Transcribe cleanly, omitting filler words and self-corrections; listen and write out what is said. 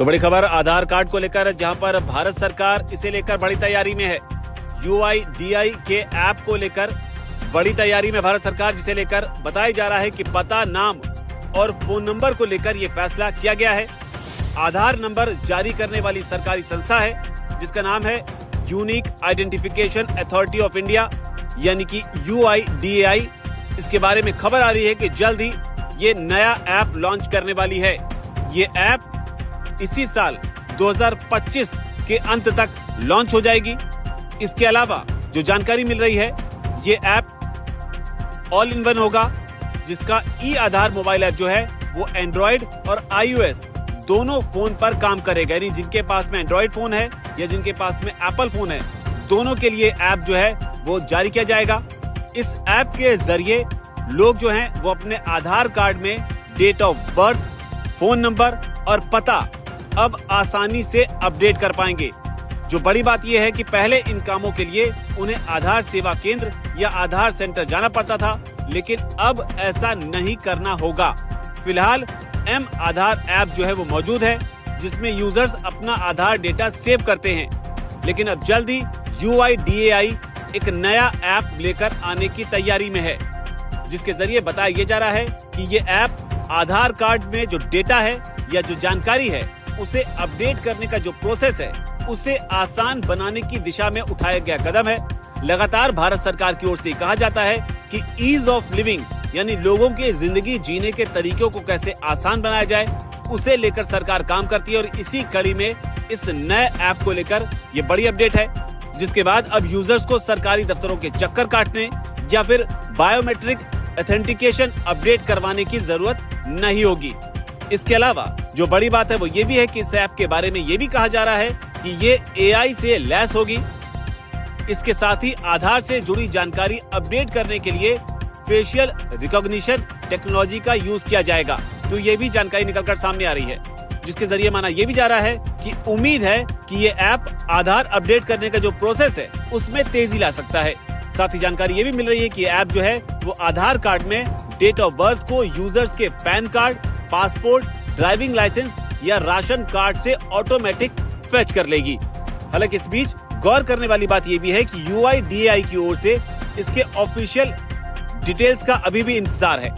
तो बड़ी खबर आधार कार्ड को लेकर, जहां पर भारत सरकार इसे लेकर बड़ी तैयारी में है। UIDAI के ऐप को लेकर बड़ी तैयारी में भारत सरकार, जिसे लेकर बताया जा रहा है कि पता, नाम और फोन नंबर को लेकर ये फैसला किया गया है। आधार नंबर जारी करने वाली सरकारी संस्था है जिसका नाम है unique identification authority of India, यानी कि UIDAI। इसके बारे में खबर आ रही है कि जल्द ही ये नया ऐप लॉन्च करने वाली है। ये ऐप इसी साल 2025 के अंत तक लॉन्च हो जाएगी। इसके अलावा जो जानकारी मिल रही है, ये ऐप ऑल इन वन होगा, जिसका ई आधार मोबाइल ऐप जो है वो एंड्रॉइड और iOS दोनों फोन पर काम करेगा। यानी जिनके पास में एंड्रॉइड फोन है या जिनके पास में एप्पल फोन है, दोनों के लिए ऐप जो है वो जारी किया जाएगा। इस ऐप के जरिए लोग जो हैं वो अपने आधार कार्ड में date of birth, phone number और पता अब आसानी से अपडेट कर पाएंगे। जो बड़ी बात यह है कि पहले इन कामों के लिए उन्हें आधार सेवा केंद्र या आधार सेंटर जाना पड़ता था, लेकिन अब ऐसा नहीं करना होगा। फिलहाल M आधार ऐप जो है वो मौजूद है, जिसमें यूजर्स अपना आधार डेटा सेव करते हैं। लेकिन अब जल्द ही UIDAI एक नया ऐप लेकर आने की तैयारी में है, जिसके जरिए बताया ये जा रहा है कि ये ऐप आधार कार्ड में जो डेटा है या जो जानकारी है उसे अपडेट करने का जो प्रोसेस है उसे आसान बनाने की दिशा में उठाया गया कदम है। लगातार भारत सरकार की ओर से कहा जाता है कि ईज ऑफ लिविंग, यानी लोगों के जिंदगी जीने के तरीकों को कैसे आसान बनाया जाए, उसे लेकर सरकार काम करती है। और इसी कड़ी में इस नए ऐप को लेकर ये बड़ी अपडेट है, जिसके बाद अब यूजर्स को सरकारी दफ्तरों के चक्कर काटने या फिर बायोमेट्रिक ऑथेंटिकेशन अपडेट करवाने की जरूरत नहीं होगी। इसके अलावा जो बड़ी बात है वो ये भी है कि इस ऐप के बारे में ये भी कहा जा रहा है कि ये AI से लैस होगी। इसके साथ ही आधार से जुड़ी जानकारी अपडेट करने के लिए फेशियल रिकॉग्निशन टेक्नोलॉजी का यूज किया जाएगा। तो ये भी जानकारी निकलकर सामने आ रही है, जिसके जरिए माना ये भी जा रहा है कि उम्मीद है कि ये ऐप आधार अपडेट करने का जो प्रोसेस है उसमें तेजी ला सकता है। साथ ही जानकारी ये भी मिल रही है कि ऐप जो है वो आधार कार्ड में डेट ऑफ बर्थ को यूजर्स के PAN card, passport, driving licence या राशन कार्ड से ऑटोमेटिक फेच कर लेगी। हालांकि इस बीच गौर करने वाली बात यह भी है कि UIDAI की ओर से इसके ऑफिशियल डिटेल्स का अभी भी इंतजार है।